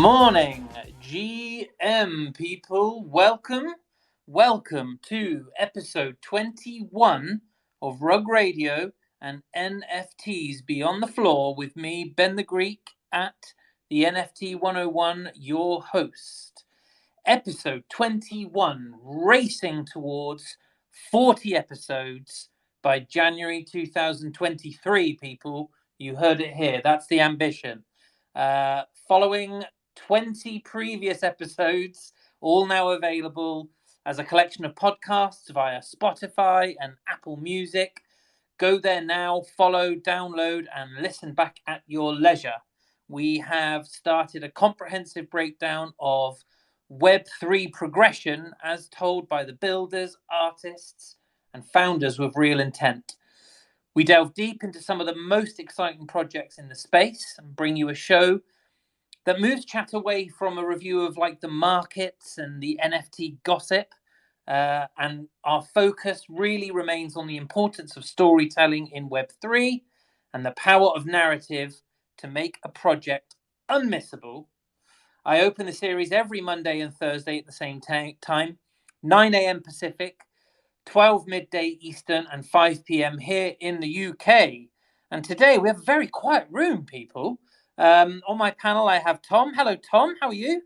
morning, GM people. Welcome to episode 21 of Rug Radio and NFTs Beyond the Floor with me, Ben the Greek, at the NFT 101, your host. Episode 21, racing towards 40 episodes by January 2023, people. You heard it here. That's the ambition. Following 20 previous episodes, all now available as a collection of podcasts via Spotify and Apple Music. Go there now, follow, download, and listen back at your leisure. We have started a comprehensive breakdown of Web3 progression as told by the builders, artists, and founders with real intent. We delve deep into some of the most exciting projects in the space and bring you a show that moves chat away from a review of like the markets and the NFT gossip. And our focus really remains on the importance of storytelling in Web3 and the power of narrative to make a project unmissable. I open the series every Monday and Thursday at the same time, 9 a.m. Pacific, 12 midday Eastern, and 5 p.m. here in the UK. And today we have a very quiet room, people. On my panel, I have Tom. Hello, Tom. How are you?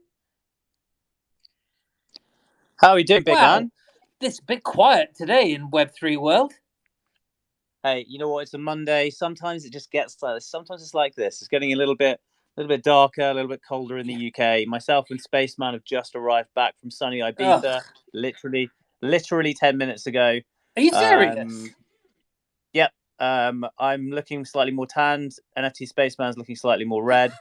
How are you doing, big man? It's a bit quiet today in Web3 world. Hey, you know what? It's a Monday. Sometimes it just gets like this. Sometimes it's like this. It's getting a little bit darker, a little bit colder in the UK. Myself and Spaceman have just arrived back from sunny Ibiza, literally 10 minutes ago. Are you serious? Yep. I'm looking slightly more tanned. NFT Spaceman's looking slightly more red.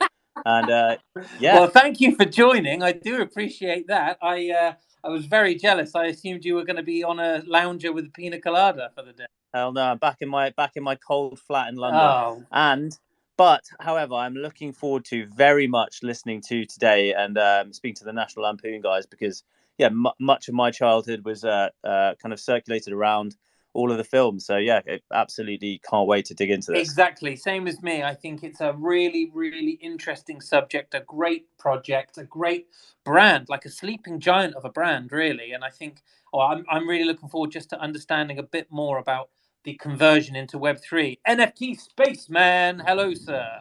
And yeah. Well, thank you for joining. I do appreciate that. I was very jealous. I assumed you were going to be on a lounger with a pina colada for the day. Hell no, I'm back in my cold flat in London. Oh. But, however, I'm looking forward to very much listening to today and speaking to the National Lampoon guys because, yeah, much of my childhood was kind of circulated around all of the films. So, yeah, absolutely can't wait to dig into this. Exactly. Same as me. I think it's a really, really interesting subject, a great project, a great brand, like a sleeping giant of a brand, really. And I think I'm really looking forward just to understanding a bit more about the conversion into Web3. NFT Spaceman, hello, sir.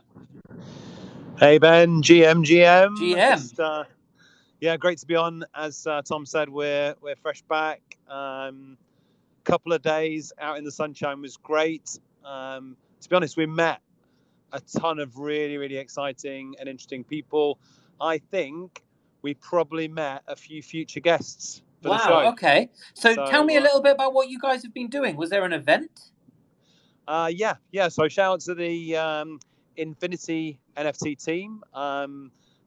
Hey, Ben, GM. GM. Yeah, great to be on. As Tom said, we're fresh back. Couple of days out in the sunshine was great. To be honest, we met a ton of really, really exciting and interesting people. I think we probably met a few future guests for the show. Okay. So tell me a little bit about what you guys have been doing. Was there an event? Yeah. So shout out to the Infinity NFT team,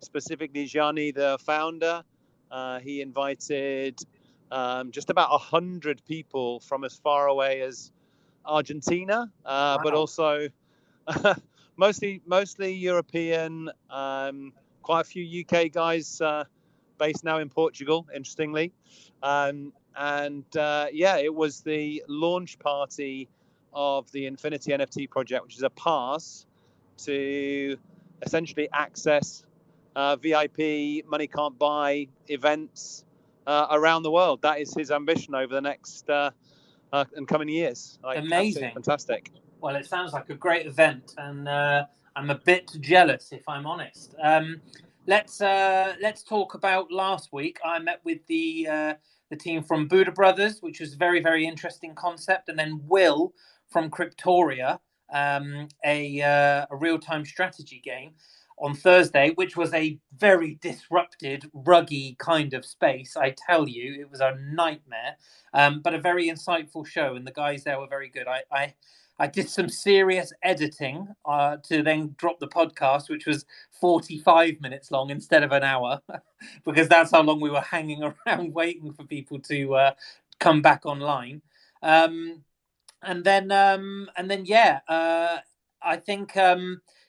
specifically Gianni, the founder. He invited just about 100 people from as far away as Argentina, but also mostly European. Quite a few UK guys based now in Portugal, interestingly. It was the launch party of the Infinity NFT project, which is a pass to essentially access VIP, money can't buy events around the world. That is his ambition over the next and coming years. Amazing. Fantastic. Well, it sounds like a great event, and I'm a bit jealous, if I'm honest. Let's talk about last week. I met with the team from Buddha Brothers, which was a very, very interesting concept, and then Will from Cryptoria, a real-time strategy game on Thursday, which was a very disrupted, ruggy kind of space. I tell you, it was a nightmare, but a very insightful show, and the guys there were very good. I did some serious editing to then drop the podcast, which was 45 minutes long instead of an hour, because that's how long we were hanging around waiting for people to come back online. I think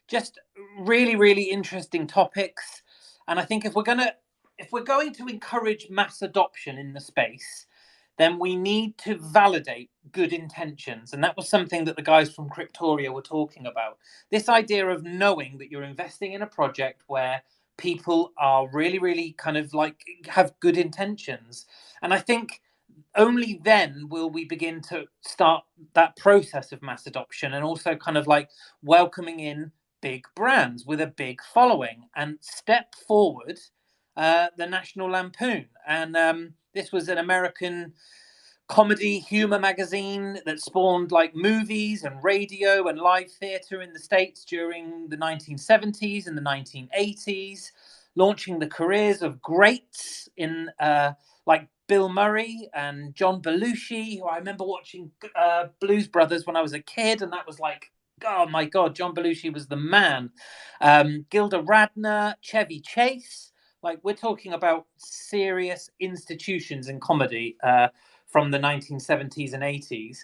just really, really interesting topics. And I think if we're going to encourage mass adoption in the space, then we need to validate good intentions. And that was something that the guys from Cryptoria were talking about. This idea of knowing that you're investing in a project where people are really kind of like have good intentions. And I think only then will we begin to start that process of mass adoption, and also kind of like welcoming in big brands with a big following. And step forward the National Lampoon. And this was an American comedy humor magazine that spawned like movies and radio and live theater in the States during the 1970s and the 1980s, launching the careers of greats in like Bill Murray and John Belushi, who I remember watching Blues Brothers when I was a kid, and that was like, oh my God, John Belushi was the man. Gilda Radner, Chevy Chase. Like, we're talking about serious institutions in comedy from the 1970s and 80s.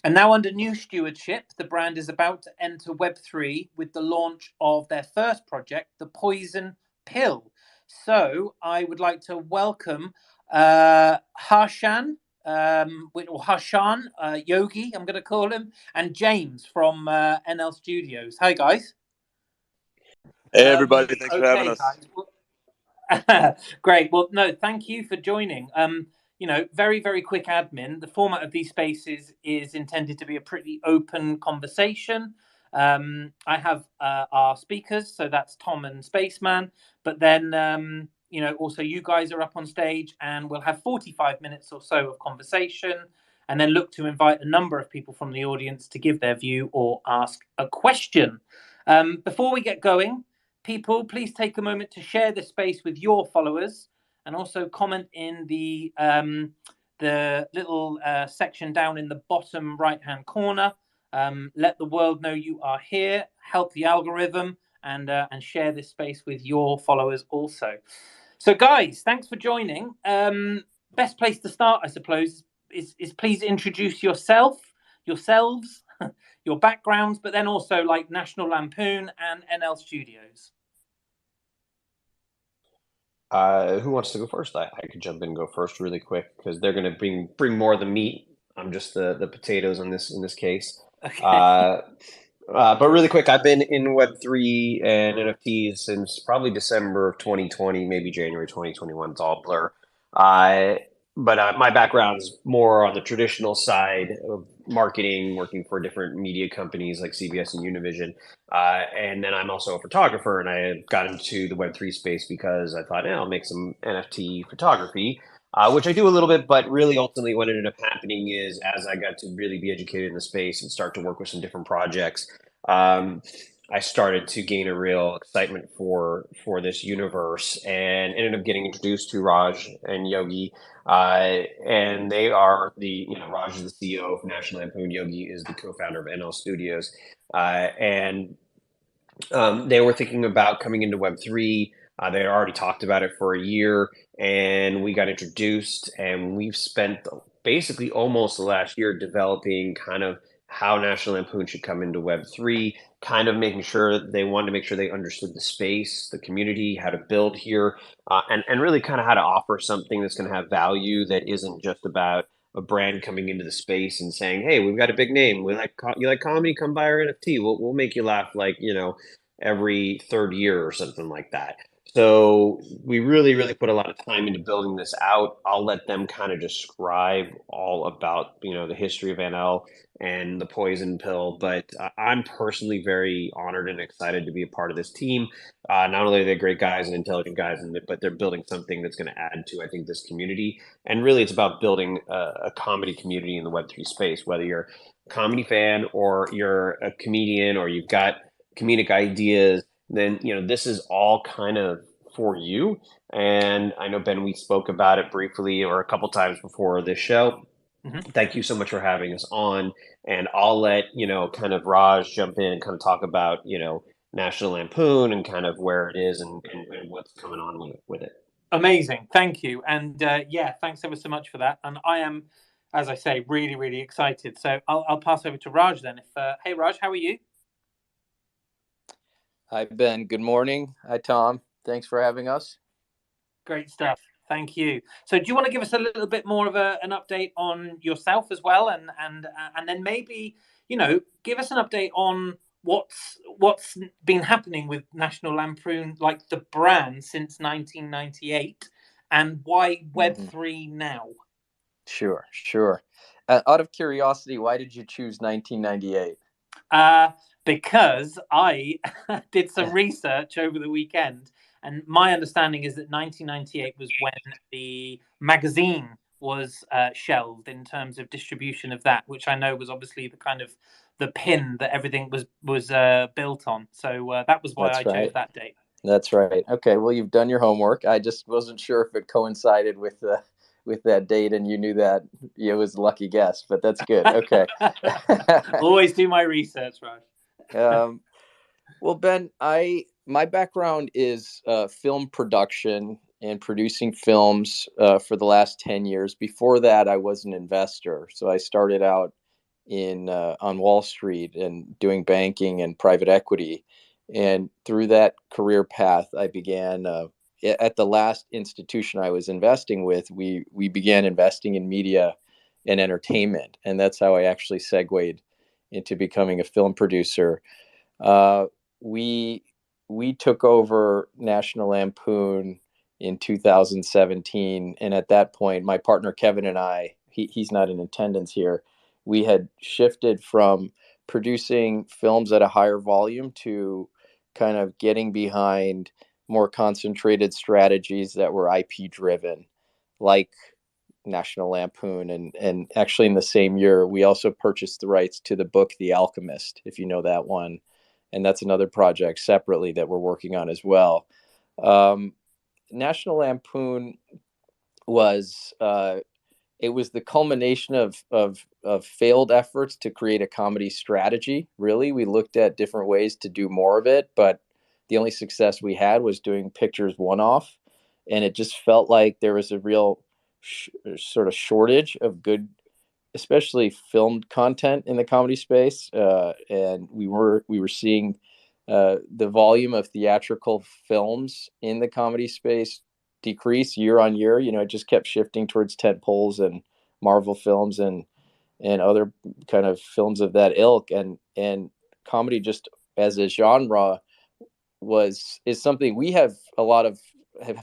And now, under new stewardship, the brand is about to enter Web3 with the launch of their first project, the Poison Pill. So I would like to welcome Harshan, or Harshan, Yogi, I'm going to call him, and James from NL Studios. Hi, guys. Hey, everybody. Thanks for having us. Great. Well, no, thank you for joining. Very quick admin. The format of these spaces is intended to be a pretty open conversation. I have our speakers, so that's Tom and Spaceman, but then also you guys are up on stage, and we'll have 45 minutes or so of conversation, and then look to invite a number of people from the audience to give their view or ask a question. Before we get going, people, please take a moment to share this space with your followers, and also comment in the little section down in the bottom right-hand corner. Let the world know you are here. Help the algorithm, and share this space with your followers also. So, guys, thanks for joining. Best place to start, I suppose, is please introduce yourselves, your backgrounds, but then also like National Lampoon and NL Studios. Who wants to go first? I could jump in and go first really quick because they're going to bring more of the meat. I'm just the potatoes in this case. Okay. But really quick, I've been in Web3 and NFTs since probably December of 2020, maybe January 2021. It's all blur. But my background's more on the traditional side of marketing, working for different media companies like CBS and Univision. And then I'm also a photographer, and I got into the Web3 space because I thought, I'll make some NFT photography, which I do a little bit, but really ultimately what ended up happening is as I got to really be educated in the space and start to work with some different projects, I started to gain a real excitement for this universe, and ended up getting introduced to Raj and Yogi. And they are Raj is the CEO of National Lampoon. Yogi is the co-founder of NL Studios. And they were thinking about coming into Web3. They had already talked about it for a year, and we got introduced, and we've spent basically almost the last year developing kind of how National Lampoon should come into Web3, kind of making sure they wanted to make sure they understood the space, the community, how to build here, and really kind of how to offer something that's going to have value that isn't just about a brand coming into the space and saying, "Hey, we've got a big name. You like comedy? Come buy our NFT. We'll make you laugh every third year or something like that." So we really put a lot of time into building this out. I'll let them kind of describe all about the history of NL and the Poison Pill, but I'm personally very honored and excited to be a part of this team. Not only are they great guys and intelligent guys, but they're building something that's going to add to, I think, this community. And really, it's about building a comedy community in the Web3 space, whether you're a comedy fan or you're a comedian or you've got comedic ideas, then this is all kind of for you. And I know, Ben, we spoke about it briefly or a couple times before this show. Mm-hmm. Thank you so much for having us on. And I'll let kind of Raj jump in and kind of talk about National Lampoon and kind of where it is and what's coming on with it. Amazing, thank you. And thanks ever so much for that. And I am, as I say, really excited. So I'll pass over to Raj then. Hey Raj, how are you? Hi, Ben. Good morning. Hi, Tom. Thanks for having us. Great stuff. Thank you. So do you want to give us a little bit more of an update on yourself as well? And then maybe, give us an update on what's been happening with National Lampoon, like the brand, since 1998, and why Web3 now? Sure. Out of curiosity, why did you choose 1998? Because I did some research over the weekend, and my understanding is that 1998 was when the magazine was shelved in terms of distribution of that, which I know was obviously the kind of the pin that everything was built on. So that was why That's I chose right. that date. That's right. Okay, well, you've done your homework. I just wasn't sure if it coincided with that date, and you knew that it was a lucky guess. But that's good. Okay. Always do my research, Raj. Well, Ben, my background is film production and producing films for the last 10 years. Before that, I was an investor. So I started out on Wall Street and doing banking and private equity. And through that career path, I began at the last institution I was investing with. We began investing in media and entertainment, and that's how I actually segued into becoming a film producer. Uh, we we took over National Lampoon in 2017, and at that point, my partner Kevin and I, he's not in attendance here, we had shifted from producing films at a higher volume to kind of getting behind more concentrated strategies that were IP driven, like National Lampoon. And actually, in the same year, we also purchased the rights to the book The Alchemist, if you know that one. And that's another project separately that we're working on as well. Um, National Lampoon was it was the culmination of failed efforts to create a comedy strategy. Really, we looked at different ways to do more of it, but the only success we had was doing pictures one off, and it just felt like there was a real sort of shortage of good, especially filmed content in the comedy space, and we were seeing the volume of theatrical films in the comedy space decrease year on year. You know, it just kept shifting towards tent poles and Marvel films and other kind of films of that ilk, and comedy just as a genre is something we have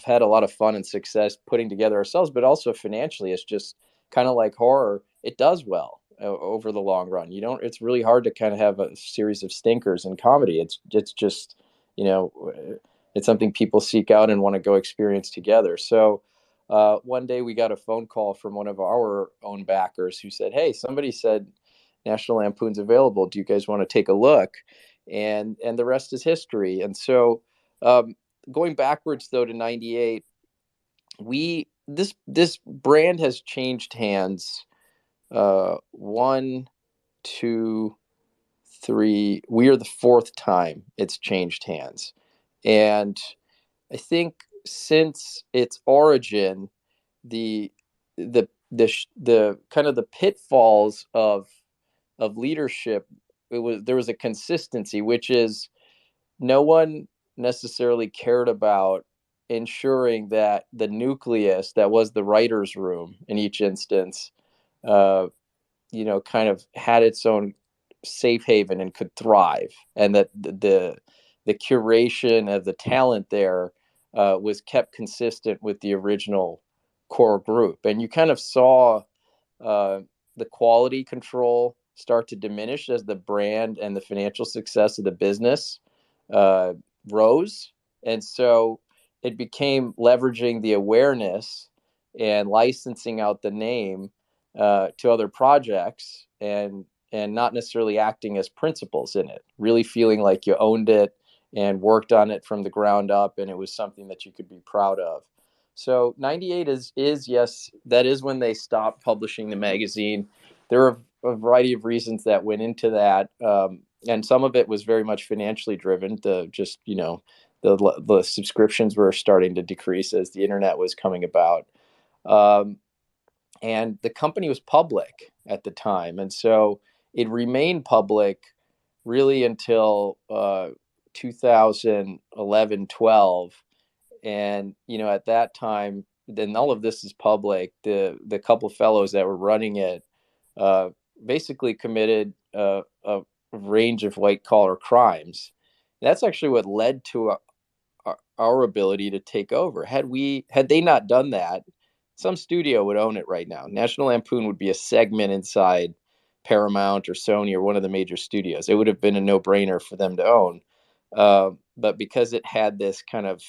had a lot of fun and success putting together ourselves, but also financially it's just kind of like horror. It does well over the long run. You don't It's really hard to kind of have a series of stinkers in comedy. It's just, you know, it's something people seek out and want to go experience together. So one day we got a phone call from one of our own backers who said, "Hey, somebody said National Lampoon's available. Do you guys want to take a look?" And the rest is history. And so, going backwards though to '98, we this brand has changed hands. One, two, three. We are the fourth time it's changed hands, and I think since its origin, the the kind of the pitfalls of leadership, there was a consistency, which is no one necessarily cared about ensuring that the nucleus that was the writer's room in each instance, uh, kind of had its own safe haven and could thrive, and that the curation of the talent there was kept consistent with the original core group. And you kind of saw uh, the quality control start to diminish as the brand and the financial success of the business uh, rose. And so it became leveraging the awareness and licensing out the name to other projects, and not necessarily acting as principals in it, really feeling like you owned it and worked on it from the ground up, and it was something that you could be proud of. So 98 is yes, that is when they stopped publishing the magazine. There are a variety of reasons that went into that, and some of it was very much financially driven. The subscriptions were starting to decrease as the internet was coming about, and the company was public at the time, and so it remained public really until 2011, 12. And at that time, then all of this is public. The couple of fellows that were running it basically committed range of white collar crimes. That's actually what led to our ability to take over. Had they not done that, some studio would own it right now. National Lampoon would be a segment inside Paramount or Sony or one of the major studios. It would have been a no-brainer for them to own. But because it had this kind of,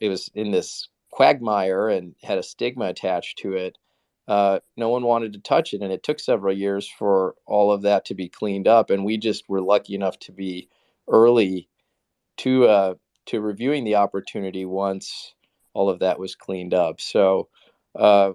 it was in this quagmire and had a stigma attached to it, no one wanted to touch it. And it took several years for all of that to be cleaned up. And we just were lucky enough to be early to reviewing the opportunity once all of that was cleaned up. So uh,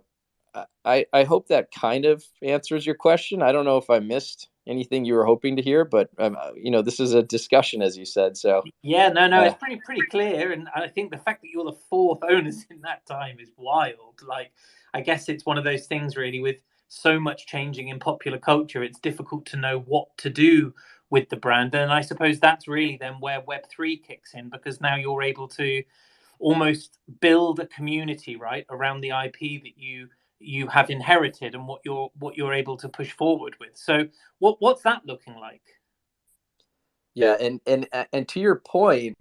I hope that kind of answers your question. I don't know if I missed anything you were hoping to hear, but this is a discussion, as you said. So yeah, no, it's pretty clear, and I think the fact that you're the fourth owners in that time is wild. Like, I guess it's one of those things, really, with so much changing in popular culture, it's difficult to know what to do with the brand, and I suppose that's really then where Web3 kicks in, because now you're able to almost build a community, right, around the IP that you have inherited and what you're able to push forward with. So what's that looking like? Yeah, and to your point,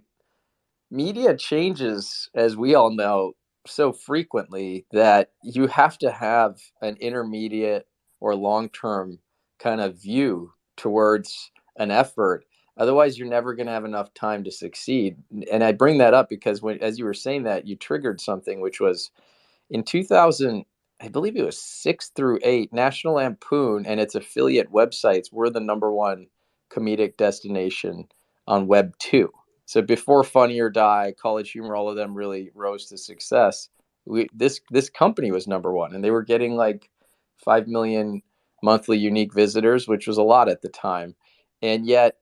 media changes, as we all know, so frequently that you have to have an intermediate or long-term kind of view towards an effort. Otherwise, you're never going to have enough time to succeed. And I bring that up because as you were saying that, you triggered something, which was in 2000, I believe it was 6 through 8, National Lampoon and its affiliate websites were the number one comedic destination on Web 2. So before Funny or Die, College Humor, all of them really rose to success. This company was number one, and they were getting like 5 million monthly unique visitors, which was a lot at the time. And yet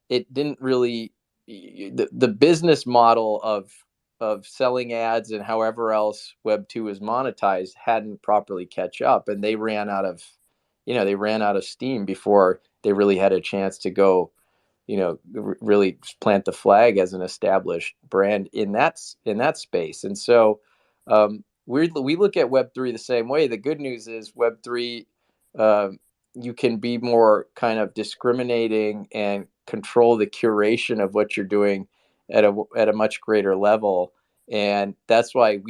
it didn't really, the business model of selling ads and however else Web 2 is monetized hadn't properly catch up, and they ran out of steam before they really had a chance to go, really plant the flag as an established brand in that space. And so we look at Web3 the same way. The good news is Web3, you can be more kind of discriminating and control the curation of what you're doing at a much greater level. And that's why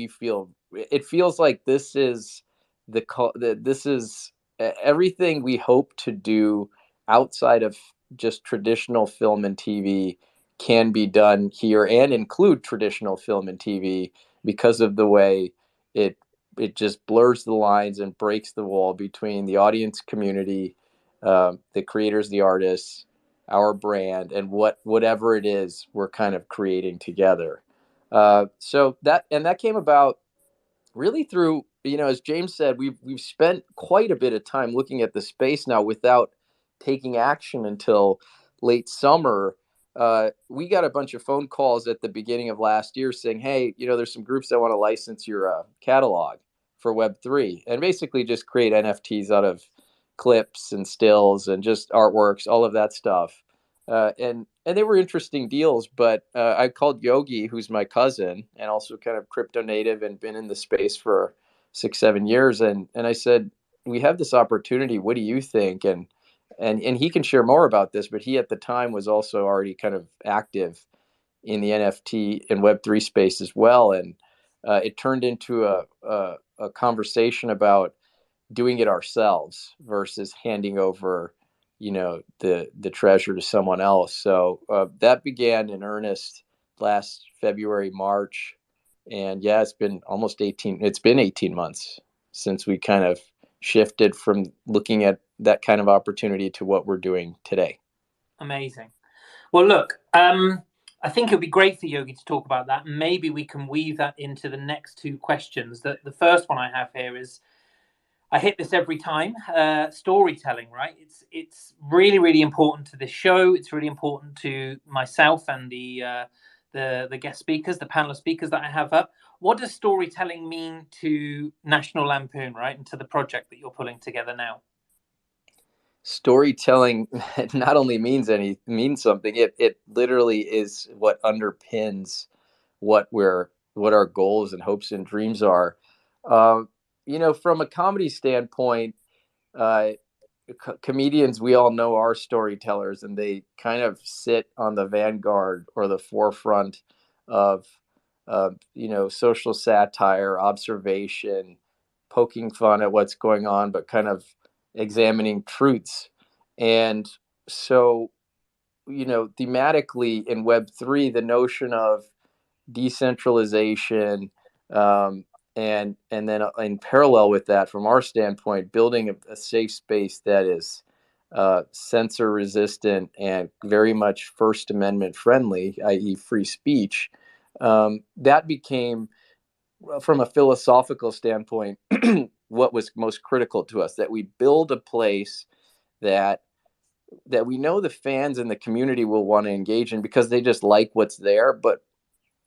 it feels like this is this is everything we hope to do outside of just traditional film and TV can be done here and include traditional film and TV because of the way it just blurs the lines and breaks the wall between the audience community, the creators, the artists, our brand, and whatever it is we're kind of creating together. So that came about really through, as James said, we've spent quite a bit of time looking at the space now without taking action until late summer. We got a bunch of phone calls at the beginning of last year saying, hey, there's some groups that want to license your catalog for Web3 and basically just create NFTs out of clips and stills and just artworks, all of that stuff. And they were interesting deals, but I called Yogi, who's my cousin and also kind of crypto native and been in the space for 6-7 years, and I said, we have this opportunity. What do you think? And he can share more about this, but he at the time was also already kind of active in the NFT and Web3 space as well, and it turned into a conversation about doing it ourselves versus handing over the treasure to someone else. So that began in earnest last February, March, and yeah, it's been 18 months since we kind of shifted from looking at that kind of opportunity to what we're doing today. Amazing. Well, look, I think it would be great for Yogi to talk about that. Maybe we can weave that into the next two questions. The first one I have here is, I hit this every time. Storytelling, right? It's really, really important to this show. It's really important to myself and the guest speakers, the panel of speakers that I have up. What does storytelling mean to National Lampoon, right, and to the project that you're pulling together now? Storytelling not only means something. It literally is what underpins what our goals and hopes and dreams are. From a comedy standpoint, comedians, we all know are storytellers, and they kind of sit on the vanguard or the forefront of, social satire, observation, poking fun at what's going on, but kind of examining truths. And so, thematically in Web3, the notion of decentralization, and then in parallel with that, from our standpoint, building a safe space that is censor resistant and very much First Amendment friendly, i.e., free speech. That became, from a philosophical standpoint, what was most critical to us, that we build a place that we know the fans and the community will want to engage in because they just like what's there, but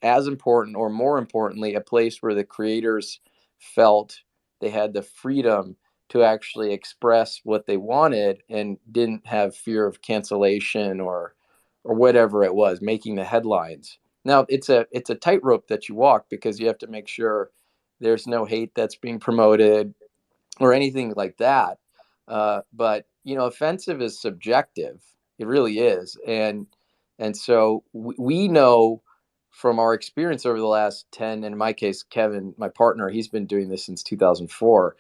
as important or more importantly, a place where the creators felt they had the freedom to actually express what they wanted and didn't have fear of cancellation or whatever it was making the headlines. Now it's a tightrope that you walk, because you have to make sure there's no hate that's being promoted or anything like that. But offensive is subjective. It really is, and so we know from our experience over the last 10, and in my case, Kevin, my partner, he's been doing this since 2004.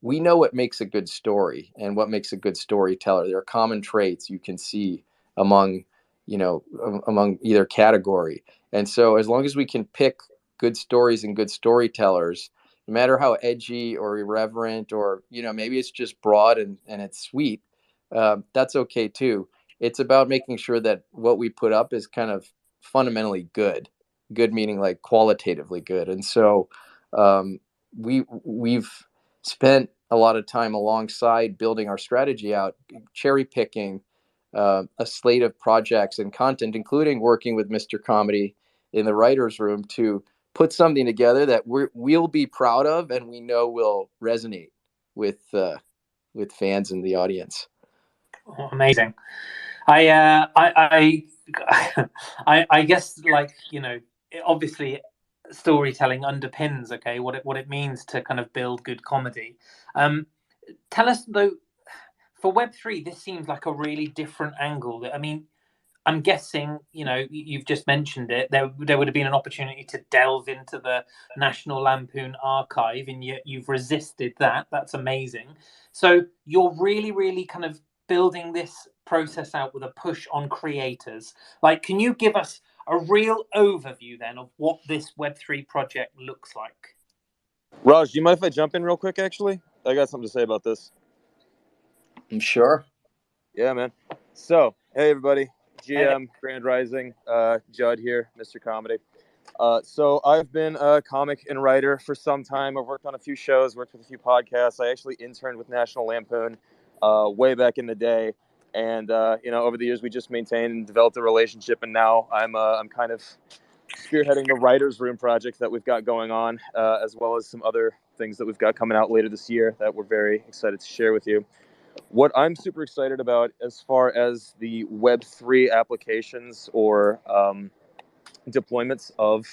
We know what makes a good story and what makes a good storyteller. There are common traits you can see among either category. And so as long as we can pick good stories and good storytellers, no matter how edgy or irreverent, or maybe it's just broad and it's sweet, that's okay too. It's about making sure that what we put up is kind of fundamentally good meaning like qualitatively good. And so we've spent a lot of time alongside building our strategy out, cherry picking a slate of projects and content, including working with Mr. Comedy in the writers room to put something together that we'll be proud of and we know will resonate with fans and the audience. Oh, amazing. I guess, obviously storytelling underpins what it means to kind of build good comedy. Tell us though, for Web3, this seems like a really different angle. I mean, I'm guessing, you've just mentioned it. There would have been an opportunity to delve into the National Lampoon archive, and yet you've resisted that. That's amazing. So you're really, really kind of building this process out with a push on creators. Can you give us a real overview then of what this Web3 project looks like? Raj, do you mind if I jump in real quick, actually? I got something to say about this. I'm sure. Yeah, man. So, hey, everybody. GM, Grand Rising, Judd here, Mr. Comedy. So I've been a comic and writer for some time. I've worked on a few shows, worked with a few podcasts. I actually interned with National Lampoon way back in the day. And, over the years, we just maintained and developed a relationship. And now I'm kind of spearheading the writers' room project that we've got going on, as well as some other things that we've got coming out later this year that we're very excited to share with you. What I'm super excited about as far as the Web3 applications or deployments of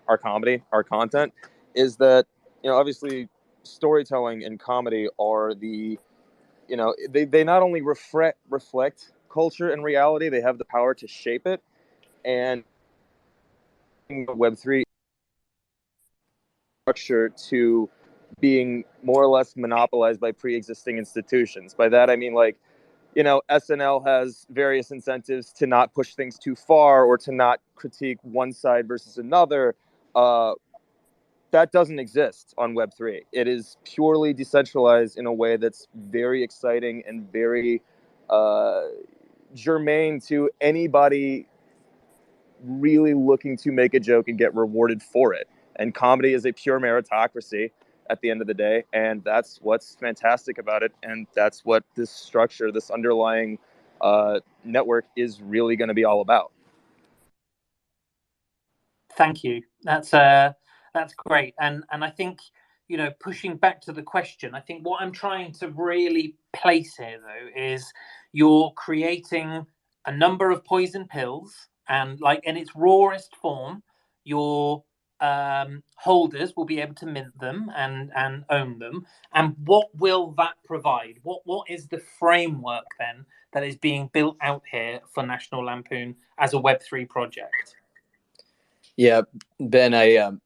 our comedy, our content, is that, obviously storytelling and comedy are they not only reflect culture and reality, they have the power to shape it. And Web3 structure to being more or less monopolized by pre-existing institutions. By that, I mean, SNL has various incentives to not push things too far or to not critique one side versus another. That doesn't exist on Web3. It is purely decentralized in a way that's very exciting and very germane to anybody really looking to make a joke and get rewarded for it. And comedy is a pure meritocracy at the end of the day, and that's what's fantastic about it, and that's what this structure, this underlying network is really going to be all about. Thank you. That's great. And I think, pushing back to the question, I think what I'm trying to really place here though is you're creating a number of poison pills, and in its rawest form, you're holders will be able to mint them and own them. And what will that provide? What is the framework then that is being built out here for National Lampoon as a Web3 project? Yeah, Ben,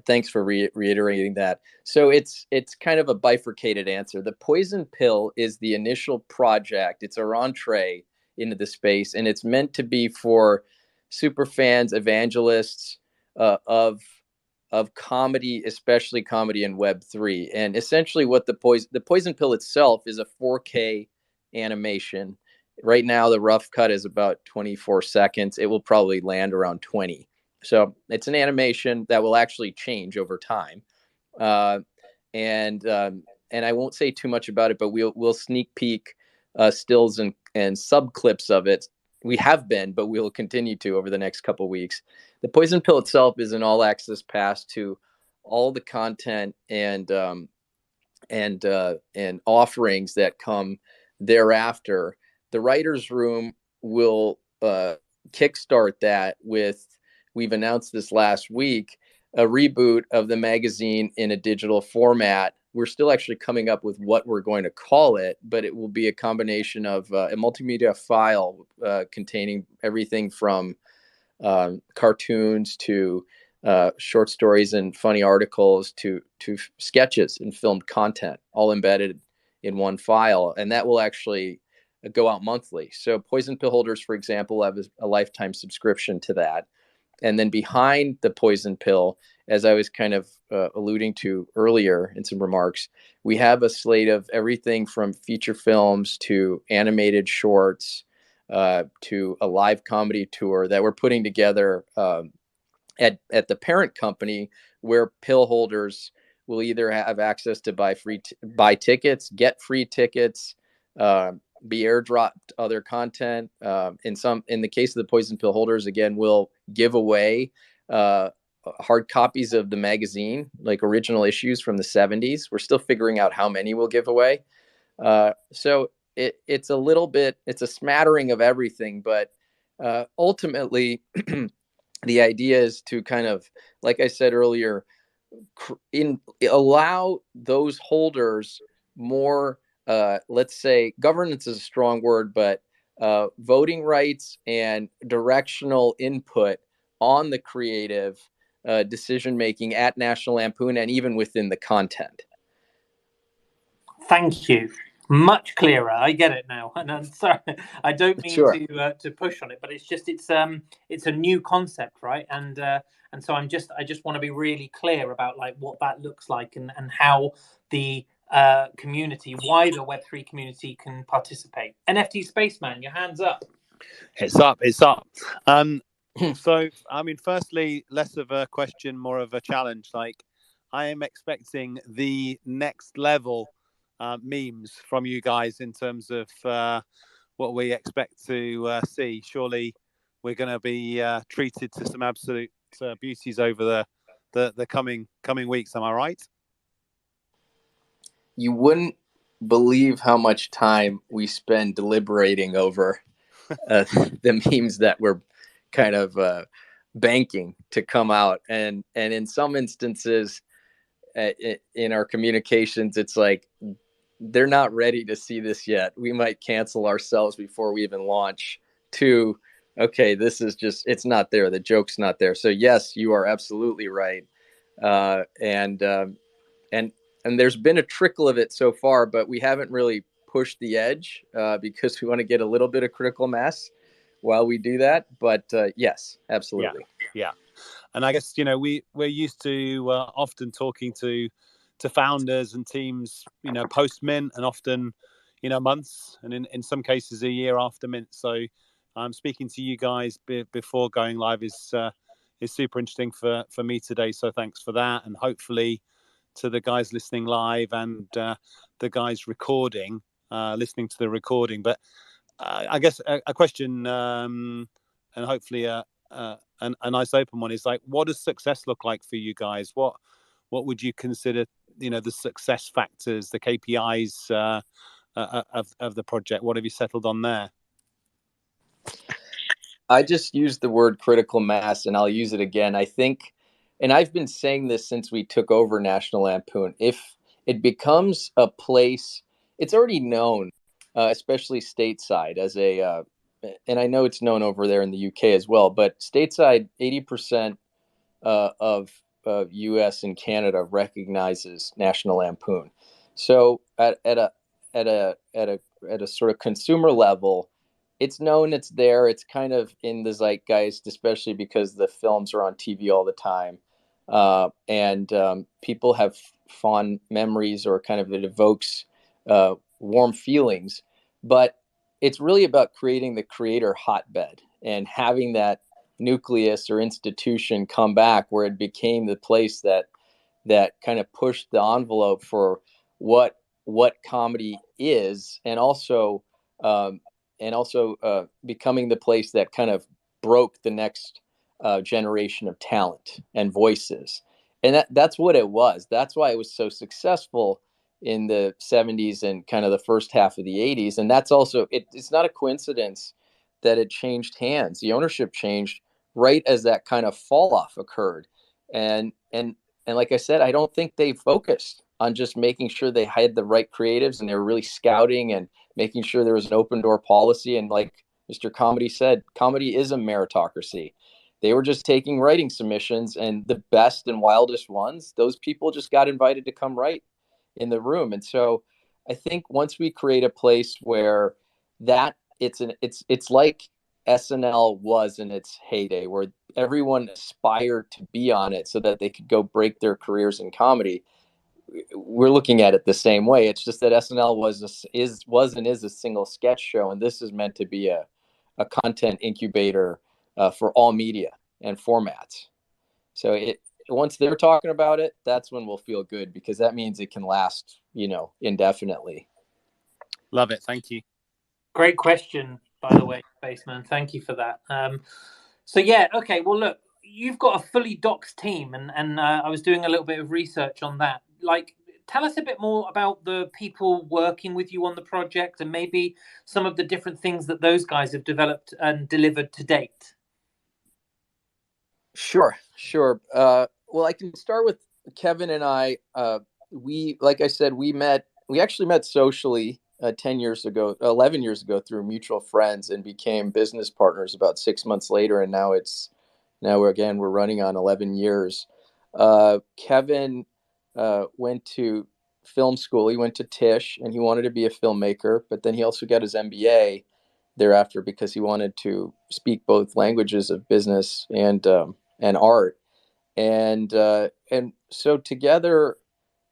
thanks for reiterating that. So it's kind of a bifurcated answer. The Poison Pill is the initial project. It's our entree into the space, and it's meant to be for super fans, evangelists of comedy, especially comedy and Web3. And essentially, what the Poison Pill itself is a 4K animation. Right now, the rough cut is about 24 seconds. It will probably land around 20. So it's an animation that will actually change over time, and I won't say too much about it, but we'll sneak peek stills and sub clips of it. We have been, but we'll continue to over the next couple of weeks. The Poison Pill itself is an all access pass to all the content and offerings that come thereafter. The writers' room will kickstart that with. We've announced this last week, a reboot of the magazine in a digital format. We're still actually coming up with what we're going to call it, but it will be a combination of a multimedia file containing everything from cartoons to short stories and funny articles to sketches and filmed content, all embedded in one file. And that will actually go out monthly. So Poison Pill holders, for example, have a lifetime subscription to that. And then behind the Poison Pill, as I was kind of alluding to earlier in some remarks, we have a slate of everything from feature films to animated shorts to a live comedy tour that we're putting together at the parent company, where pill holders will either have access to buy tickets, get free tickets, be airdropped other content. In the case of the Poison Pill holders, again, we'll give away hard copies of the magazine, like original issues from the 70s. We're still figuring out how many we'll give away. So it's a smattering of everything, but ultimately the idea is to kind of, like I said earlier, allow those holders more, let's say, governance is a strong word, but voting rights and directional input on the creative decision making at National Lampoon and even within the content. Thank you. Much clearer. I get it now. And I'm sorry, I don't mean Sure. to push on it, but it's just it's a new concept, right? And so I just want to be really clear about like what that looks like and how the community, wider Web3 community, can participate. NFT Spaceman, your hands up. It's up. So, I mean, firstly, less of a question, more of a challenge. Like, I am expecting the next level memes from you guys in terms of what we expect to see. Surely we're going to be treated to some absolute beauties over the coming weeks. Am I right? You wouldn't believe how much time we spend deliberating over the memes that we're kind of banking to come out, and in some instances in our communications, it's like they're not ready to see this yet. We might cancel ourselves before we even launch. To okay, this is just, it's not there. The joke's not there. So yes, you are absolutely right, and there's been a trickle of it so far, but we haven't really pushed the edge because we want to get a little bit of critical mass while we do that. But yes, absolutely. Yeah. And I guess, we're used to often talking to founders and teams, post mint, and often, months, and in some cases a year after mint. So speaking to you guys before going live is super interesting for me today. So thanks for that. And hopefully to the guys listening live and the guys recording, listening to the recording. But I guess a question and hopefully a nice open one is like, what does success look like for you guys? What would you consider, the success factors, the KPIs of the project? What have you settled on there? I just used the word critical mass, and I'll use it again. I think, and I've been saying this since we took over National Lampoon, if it becomes a place, it's already known, especially stateside, as and I know it's known over there in the UK as well, but stateside, 80% of U.S. and Canada recognizes National Lampoon. So at a sort of consumer level, it's known, it's there, it's kind of in the zeitgeist, especially because the films are on TV all the time, and people have fond memories, or kind of it evokes warm feelings. But it's really about creating the creator hotbed and having that nucleus or institution come back, where it became the place that kind of pushed the envelope for what comedy is, um, and also becoming the place that kind of broke the next generation of talent and voices. And that's what it was. That's why it was so successful in the 70s and kind of the first half of the 80s. And that's also, it's not a coincidence that it changed hands. The ownership changed right as that kind of fall off occurred. And like I said, I don't think they focused on just making sure they had the right creatives, and they were really scouting and making sure there was an open door policy. And like Mr. Comedy said, comedy is a meritocracy. They were just taking writing submissions, and the best and wildest ones, those people just got invited to come write in the room. And so I think once we create a place where that it's like SNL was in its heyday, where everyone aspired to be on it so that they could go break their careers in comedy. We're looking at it the same way. It's just that SNL was and is a single sketch show, and this is meant to be a content incubator for all media and formats. So once they're talking about it, that's when we'll feel good, because that means it can last, indefinitely. Love it. Thank you. Great question, by the way, Spaceman. Thank you for that. So yeah, okay. Well, look, you've got a fully doxed team, and I was doing a little bit of research on that. Like, tell us a bit more about the people working with you on the project, and maybe some of the different things that those guys have developed and delivered to date. Sure. Well, I can start with Kevin and I. Like I said, we actually met socially 10 years ago, 11 years ago, through mutual friends, and became business partners about 6 months later. And now we're running on 11 years. Kevin went to film school. He went to Tisch, and he wanted to be a filmmaker, but then he also got his MBA thereafter because he wanted to speak both languages of business and art. And so together,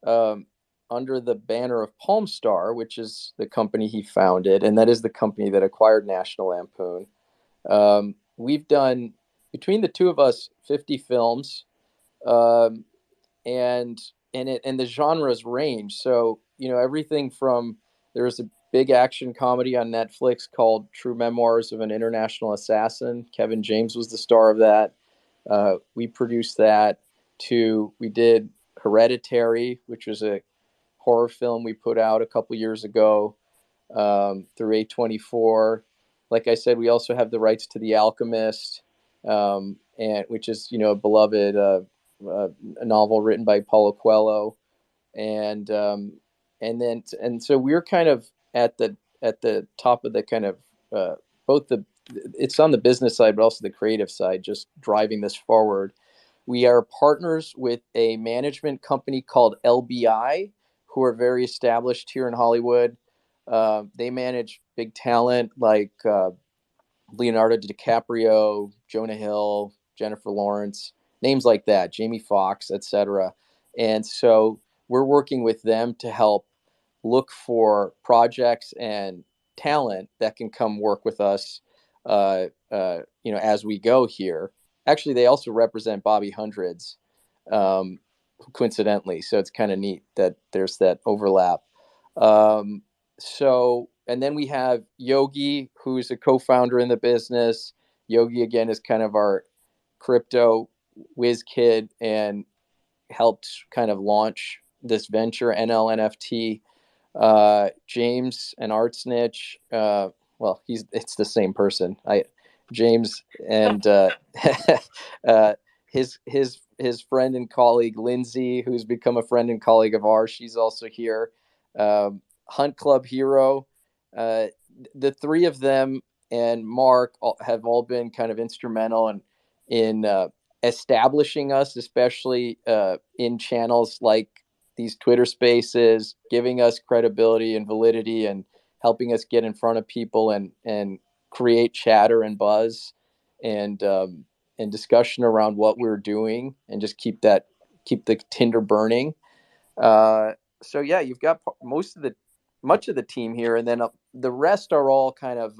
under the banner of Palm Star, which is the company he founded, and that is the company that acquired National Lampoon, we've done, between the two of us, 50 films, um, and the genres range. So everything from, there was a big action comedy on Netflix called True Memoirs of an International Assassin. Kevin James was the star of that. We produced that. We did Hereditary, which was a horror film we put out a couple years ago, through A24. Like I said, we also have the rights to The Alchemist, and which is a beloved a novel written by Paulo Coelho, and so we're kind of at the top of the kind of both it's on the business side, but also the creative side, just driving this forward. We are partners with a management company called LBI, who are very established here in Hollywood. They manage big talent like Leonardo DiCaprio, Jonah Hill, Jennifer Lawrence, names like that, Jamie Foxx, etc. And so we're working with them to help look for projects and talent that can come work with us, as we go here. Actually, they also represent Bobby Hundreds, um, coincidentally. So it's kind of neat that there's that overlap. And then we have Yogi, who's a co-founder in the business. Yogi, again, is kind of our crypto whiz kid and helped kind of launch this venture, NLNFT. James and Art Snitch. Well, it's the same person. James, and his friend and colleague Lindsay, who's become a friend and colleague of ours. She's also here. Hunt Club Hero. The three of them and Mark have all been kind of instrumental in establishing us, especially in channels like these Twitter Spaces, giving us credibility and validity, and helping us get in front of people and create chatter and buzz and discussion around what we're doing, and just keep the tinder burning. So yeah, you've got much of the team here, and then the rest are all kind of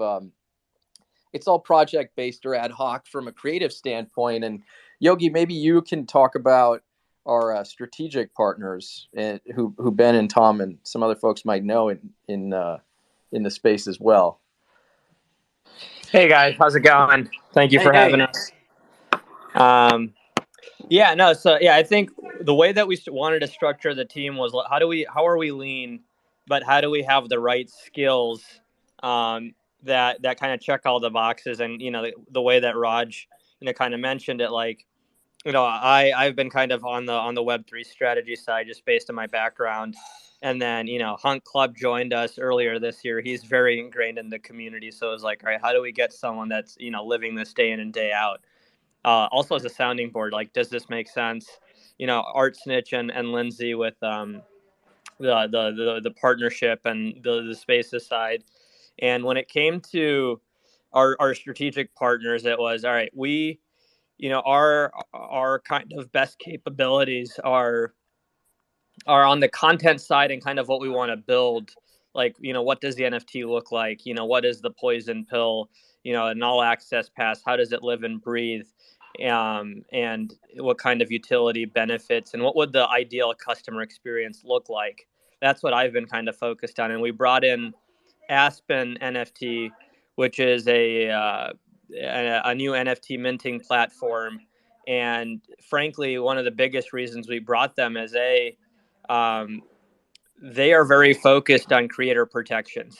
it's all project based or ad hoc from a creative standpoint. And Yogi, maybe you can talk about our strategic partners, who Ben and Tom and some other folks might know in the space as well. Hey guys, how's it going? Thank you for having us. I think the way that we wanted to structure the team was how are we lean, but how do we have the right skills that kind of check all the boxes. And the way that Raj kind of mentioned it, like I've been kind of on the Web3 strategy side just based on my background. And then, Hunt Club joined us earlier this year. He's very ingrained in the community. So it was like, all right, how do we get someone that's, living this day in and day out? Also as a sounding board, like, does this make sense? Art Snitch and Lindsay with the partnership and the spaces side. And when it came to our strategic partners, it was, all right, we, our kind of best capabilities are on the content side and kind of what we want to build. Like, what does the NFT look like? What is the poison pill? An all access pass, how does it live and breathe? And what kind of utility benefits, and what would the ideal customer experience look like? That's what I've been kind of focused on. And we brought in Aspen NFT, which is a new NFT minting platform. And frankly, one of the biggest reasons we brought them is they are very focused on creator protections.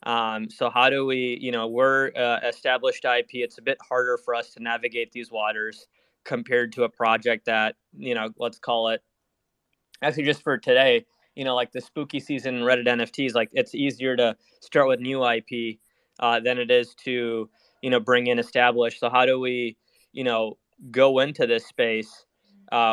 So how do we, we're established IP. It's a bit harder for us to navigate these waters compared to a project that, let's call it, actually just for today, like the spooky season Reddit NFTs, like it's easier to start with new IP than it is to, bring in established. So how do we, go into this space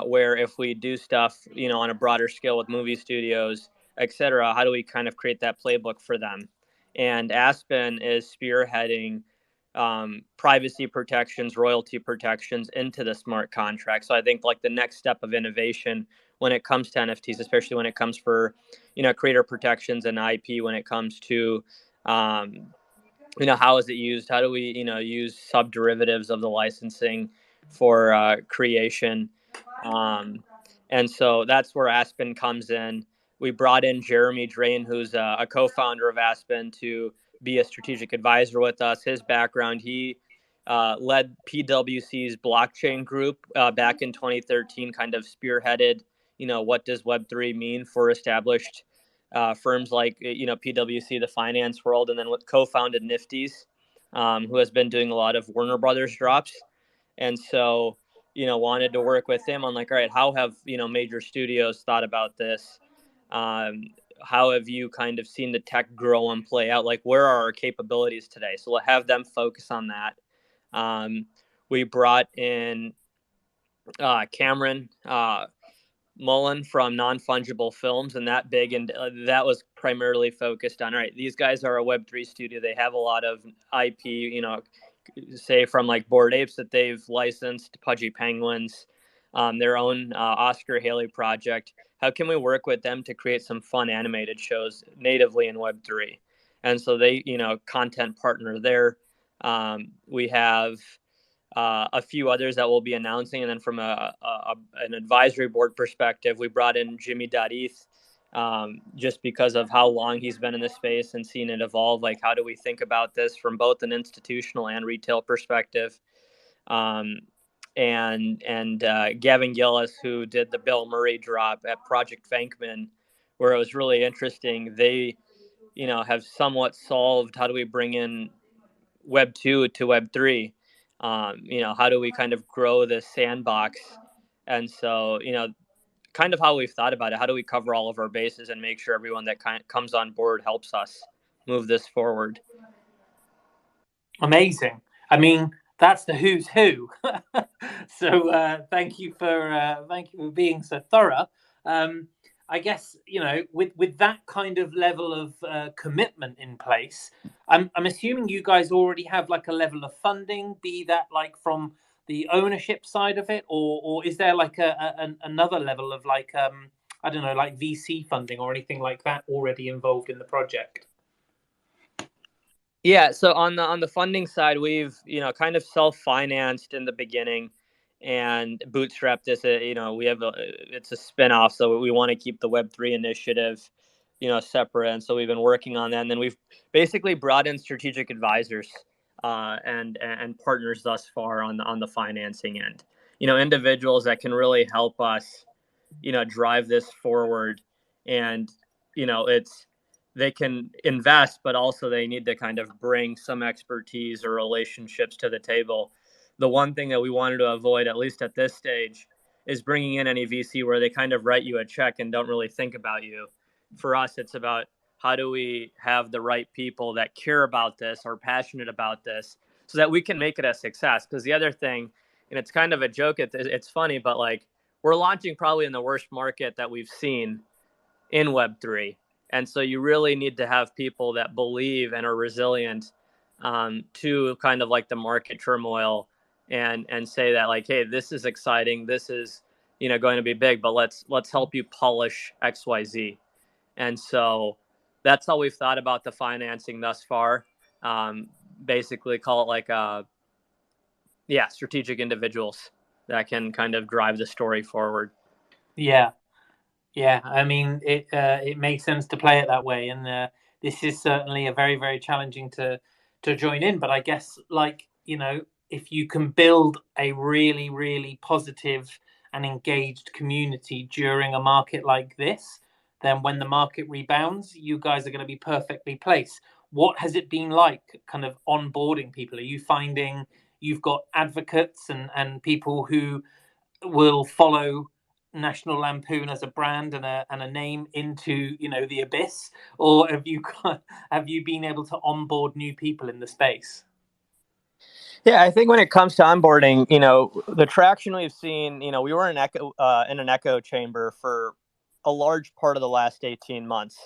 where if we do stuff, on a broader scale with movie studios, et cetera, how do we kind of create that playbook for them? And Aspen is spearheading privacy protections, royalty protections into the smart contract. So I think like the next step of innovation when it comes to NFTs, especially when it comes for, creator protections and IP, when it comes to, how is it used? How do we, use subderivatives of the licensing for creation? And so that's where Aspen comes in. We brought in Jeremy Drain, who's a co-founder of Aspen, to be a strategic advisor with us. His background, he led PwC's blockchain group back in 2013, kind of spearheaded, what does Web3 mean for established firms like, PwC, the finance world, and then co-founded Nifty's, who has been doing a lot of Warner Brothers drops. And so, wanted to work with him on like, all right, how have, major studios thought about this? How have you kind of seen the tech grow and play out? Like, where are our capabilities today? So we'll have them focus on that. We brought in Cameron Mullen from Non-Fungible Films, and that big, and that was primarily focused on, all right, these guys are a Web3 studio. They have a lot of IP, say from like Bored Apes that they've licensed, Pudgy Penguins, their own Oscar Haley project. How can we work with them to create some fun animated shows natively in Web3? And so they, content partner there. We have a few others that we'll be announcing. And then from an advisory board perspective, we brought in Jimmy Eth, just because of how long he's been in this space and seen it evolve. Like, how do we think about this from both an institutional and retail perspective? And Gavin Gillis, who did the Bill Murray drop at Project Venkman, where it was really interesting. They, have somewhat solved how do we bring in Web 2 to Web 3. How do we kind of grow this sandbox? And so, kind of how we've thought about it. How do we cover all of our bases and make sure everyone that comes on board helps us move this forward? Amazing. I mean, that's the who's who. So thank you for being so thorough. I guess with that kind of level of commitment in place, I'm assuming you guys already have like a level of funding, be that like from the ownership side of it, or is there like another level of like I don't know, like VC funding or anything like that already involved in the project? Yeah, so on the funding side, we've kind of self-financed in the beginning and bootstrapped this. We have it's a spinoff, so we want to keep the Web3 initiative, separate, and so we've been working on that. And then we've basically brought in strategic advisors and partners thus far on the financing end. Individuals that can really help us, drive this forward, and it's they can invest, but also they need to kind of bring some expertise or relationships to the table. The one thing that we wanted to avoid, at least at this stage, is bringing in any VC where they kind of write you a check and don't really think about you. For us, it's about how do we have the right people that care about this, are passionate about this, so that we can make it a success. Because the other thing, and it's kind of a joke, it's funny, but like we're launching probably in the worst market that we've seen in Web3. And so you really need to have people that believe and are resilient to kind of like the market turmoil and say that like, hey, this is exciting. This is, going to be big, but let's help you polish XYZ. And so that's how we've thought about the financing thus far. Basically call it like, strategic individuals that can kind of drive the story forward. Yeah. Yeah, I mean, it makes sense to play it that way, and this is certainly a very, very challenging to join in. But I guess, like if you can build a really, really positive and engaged community during a market like this, then when the market rebounds, you guys are going to be perfectly placed. What has it been like, kind of onboarding people? Are you finding you've got advocates and people who will follow National Lampoon as a brand and a name into the abyss, or have you been able to onboard new people in the space? Yeah, I think when it comes to onboarding, the traction we've seen, we were in an echo chamber for a large part of the last 18 months.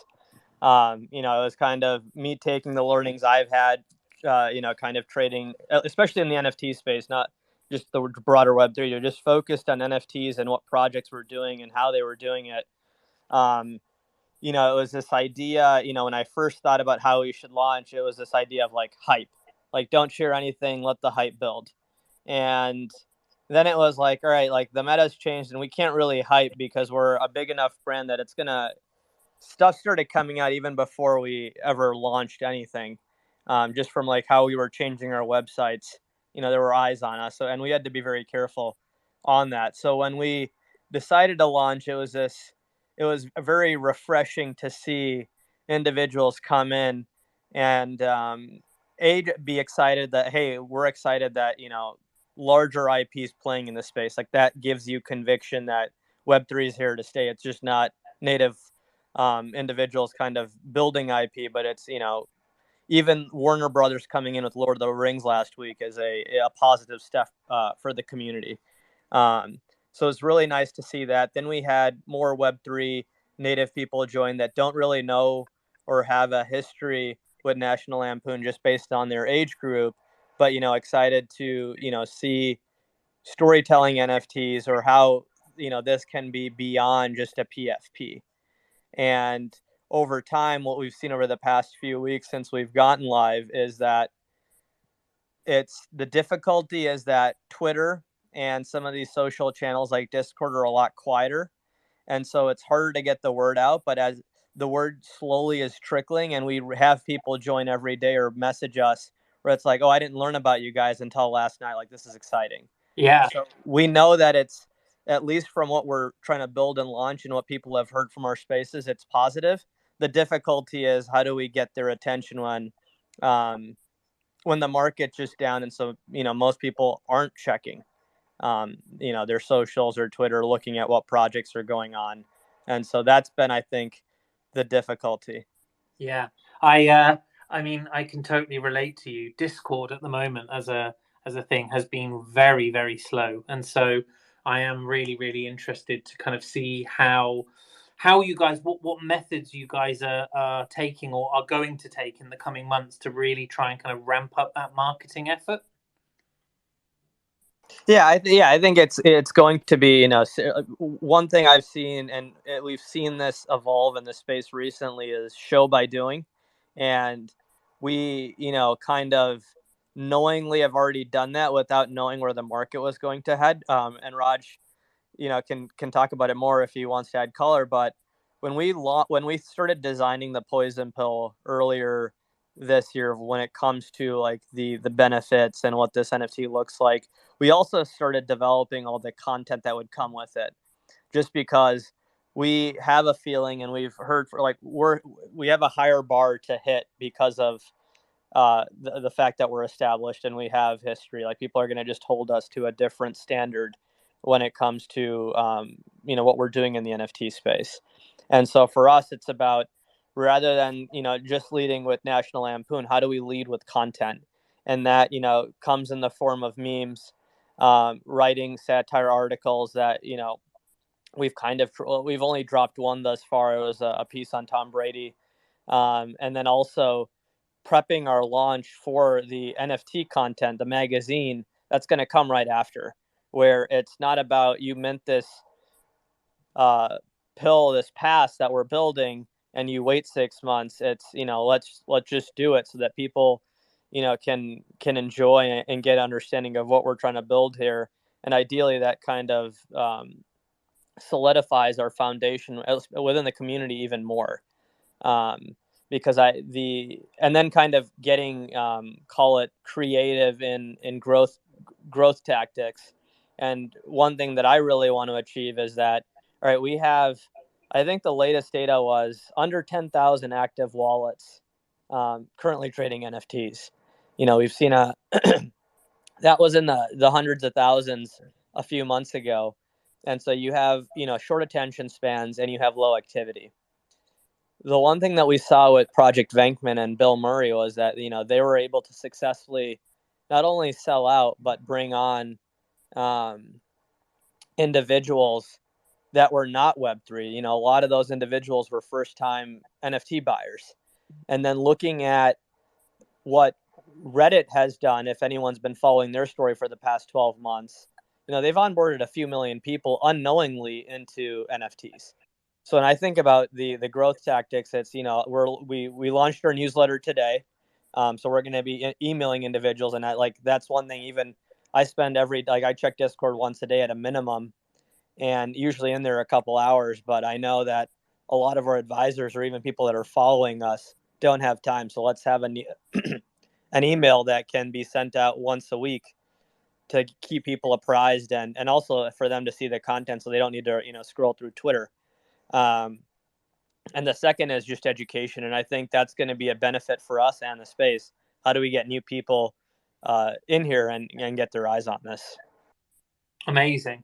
It was kind of me taking the learnings I've had, kind of trading, especially in the NFT space, not just the broader Web3. Just focused on NFTs and what projects we're doing and how they were doing it. It was this idea, when I first thought about how we should launch, it was this idea of like hype, like don't share anything, let the hype build. And then it was like, all right, like the meta's changed and we can't really hype because we're a big enough brand that stuff started coming out even before we ever launched anything. Just from like how we were changing our websites, there were eyes on us. And we had to be very careful on that. So when we decided to launch, it was very refreshing to see individuals come in and be excited that, hey, we're excited that, larger IPs playing in the space. Like that gives you conviction that Web3 is here to stay. It's just not native individuals kind of building IP, but it's, even Warner Brothers coming in with Lord of the Rings last week is a positive step for the community. So it's really nice to see that. Then we had more Web3 native people join that don't really know or have a history with National Lampoon just based on their age group, but, excited to, see storytelling NFTs or how, this can be beyond just a PFP. And over time, what we've seen over the past few weeks since we've gotten live is that the difficulty is that Twitter and some of these social channels like Discord are a lot quieter. And so it's harder to get the word out. But as the word slowly is trickling and we have people join every day or message us where it's like, oh, I didn't learn about you guys until last night. Like, this is exciting. Yeah. So we know that it's, at least from what we're trying to build and launch and what people have heard from our spaces, it's positive. The difficulty is how do we get their attention when the market's just down, and so most people aren't checking their socials or Twitter, looking at what projects are going on, and so that's been, I think, the difficulty. Yeah, I mean, I can totally relate to you. Discord at the moment as a thing has been very, very slow, and so I am really, really interested to kind of see how you guys, what methods you guys are taking or are going to take in the coming months to really try and kind of ramp up that marketing effort. Yeah, I think it's going to be, one thing I've seen, and we've seen this evolve in the space recently, is show by doing, and we kind of knowingly have already done that without knowing where the market was going to head. And Raj, can talk about it more if he wants to add color. But when we started designing the poison pill earlier this year, when it comes to like the benefits and what this NFT looks like, we also started developing all the content that would come with it, just because we have a feeling, and we've heard we have a higher bar to hit because of the fact that we're established and we have history. Like, people are going to just hold us to a different standard when it comes to what we're doing in the NFT space. And so for us, it's about, rather than just leading with National Lampoon, how do we lead with content? And that comes in the form of memes, writing satire articles that we've only dropped one thus far. It was a piece on Tom Brady, and then also prepping our launch for the NFT content, the magazine that's going to come right after, where it's not about you mint this pill, this pass that we're building, and you wait 6 months. It's let's just do it so that people can enjoy and get understanding of what we're trying to build here, and ideally that kind of solidifies our foundation within the community even more. Because and then kind of getting call it creative in growth tactics. And one thing that I really want to achieve is that, all right, we have, I think the latest data was under 10,000 active wallets currently trading NFTs. We've seen that was in the hundreds of thousands a few months ago. And so you have short attention spans and you have low activity. The one thing that we saw with Project Venkman and Bill Murray was that they were able to successfully not only sell out but bring on individuals that were not Web3. A lot of those individuals were first-time NFT buyers. And then looking at what Reddit has done, if anyone's been following their story for the past 12 months, they've onboarded a few million people unknowingly into NFTs. So when I think about the growth tactics, it's we launched our newsletter today, so we're going to be emailing individuals, and that's one thing. Even I spend I check Discord once a day at a minimum, and usually in there a couple hours. But I know that a lot of our advisors or even people that are following us don't have time. So let's have an email that can be sent out once a week to keep people apprised, and also for them to see the content, so they don't need to scroll through Twitter. And the second is just education. And I think that's going to be a benefit for us and the space. How do we get new people in here and get their eyes on this? Amazing.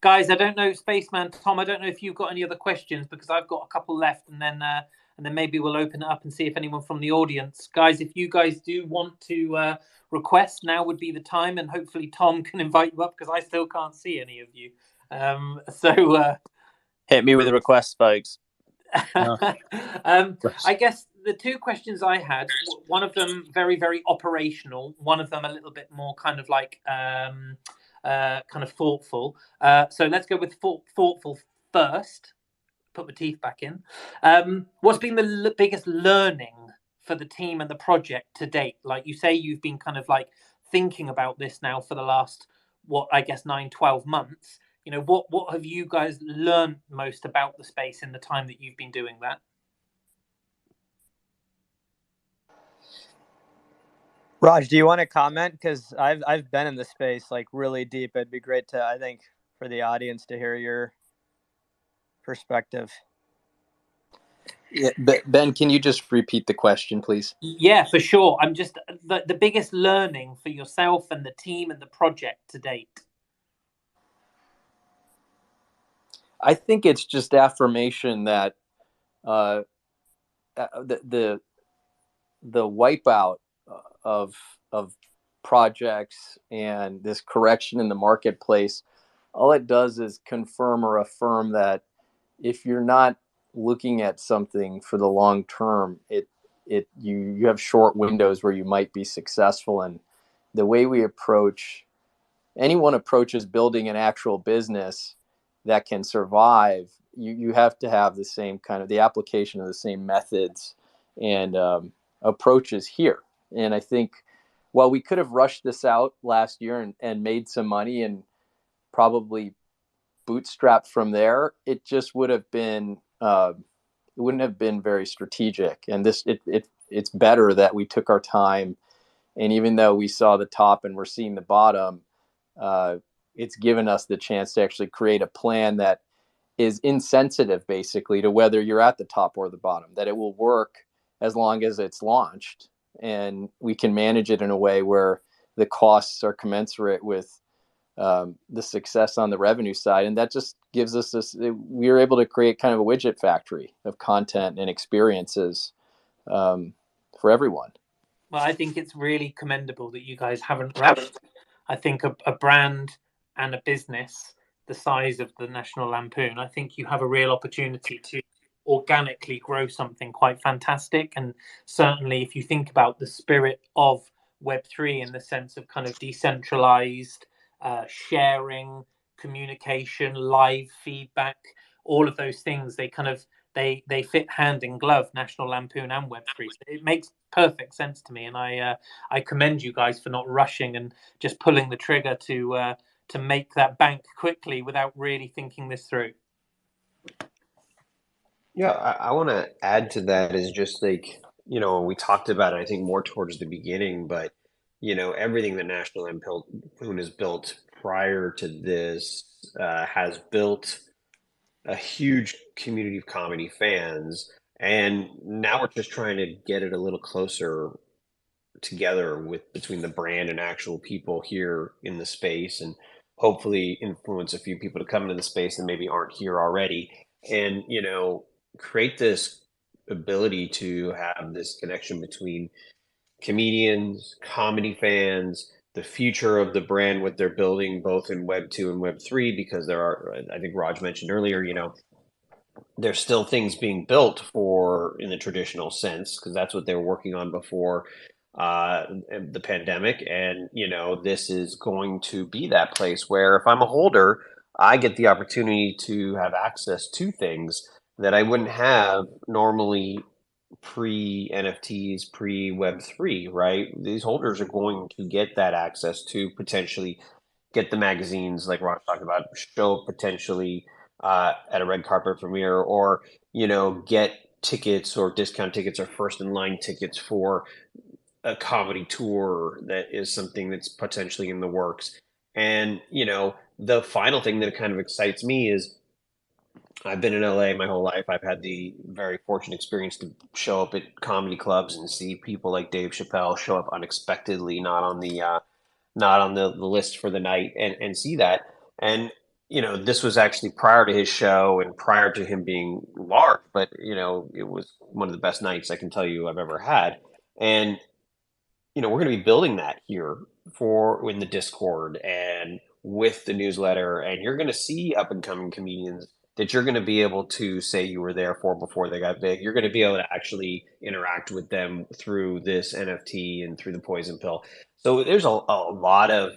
Guys, I don't know, Spaceman Tom, I don't know if you've got any other questions, because I've got a couple left, and then maybe we'll open it up and see if anyone from the audience. Guys, if you guys do want to request, now would be the time, and hopefully Tom can invite you up, because I still can't see any of you. Hit me with a request, folks. I guess the two questions I had, one of them very, very operational, one of them a little bit more kind of like kind of thoughtful. So let's go with thoughtful first. Put my teeth back in. What's been the biggest learning for the team and the project to date? Like you say, you've been kind of like thinking about this now for the last, 9-12 months. What have you guys learned most about the space in the time that you've been doing that? Raj, do you want to comment? Because I've been in the space like really deep. It'd be great to, I think, for the audience to hear your perspective. Yeah, Ben, can you just repeat the question, please? Yeah, for sure. I'm just the biggest learning for yourself and the team and the project to date. I think it's just affirmation that the wipeout of projects and this correction in the marketplace, all it does is confirm or affirm that if you're not looking at something for the long term, you have short windows where you might be successful. And the way anyone approaches building an actual business that can survive, you have to have the same kind of the application of the same methods and approaches here. And I think while we could have rushed this out last year and made some money and probably bootstrapped from there, it just would have been it wouldn't have been very strategic. And it's better that we took our time. And even though we saw the top and we're seeing the bottom, it's given us the chance to actually create a plan that is insensitive basically to whether you're at the top or the bottom, that it will work as long as it's launched. And we can manage it in a way where the costs are commensurate with the success on the revenue side. And that just gives us we are able to create kind of a widget factory of content and experiences for everyone. Well, I think it's really commendable that you guys haven't rushed. I think a brand and a business the size of the National Lampoon, I think you have a real opportunity to organically grow something quite fantastic. And certainly if you think about the spirit of Web3 in the sense of kind of decentralized sharing, communication, live feedback, all of those things, they fit hand in glove, National Lampoon and Web3. So it makes perfect sense to me, and I commend you guys for not rushing and just pulling the trigger to make that bank quickly without really thinking this through. Yeah, I want to add to that is just like, we talked about it, I think more towards the beginning, but everything that National Lampoon has built prior to this has built a huge community of comedy fans, and now we're just trying to get it a little closer together between the brand and actual people here in the space, and hopefully influence a few people to come into the space that maybe aren't here already, and create this ability to have this connection between comedians, comedy fans, the future of the brand, what they're building both in Web 2 and Web 3, because there are, I think Raj mentioned earlier, there's still things being built for in the traditional sense, because that's what they were working on before the pandemic. And, this is going to be that place where if I'm a holder, I get the opportunity to have access to things that I wouldn't have normally pre NFTs, pre Web3, right? These holders are going to get that access to potentially get the magazines like Ross talked about, show potentially at a red carpet premiere, or get tickets or discount tickets or first in line tickets for a comedy tour that is something that's potentially in the works. And the final thing that kind of excites me is I've been in LA my whole life. I've had the very fortunate experience to show up at comedy clubs and see people like Dave Chappelle show up unexpectedly, not on the list for the night, and see that. And this was actually prior to his show and prior to him being large, but it was one of the best nights I can tell you I've ever had. And we're going to be building that here in the Discord and with the newsletter, and you're going to see up and coming comedians that you're going to be able to say you were there for before they got big. You're going to be able to actually interact with them through this NFT and through the Poison Pill. So there's a lot of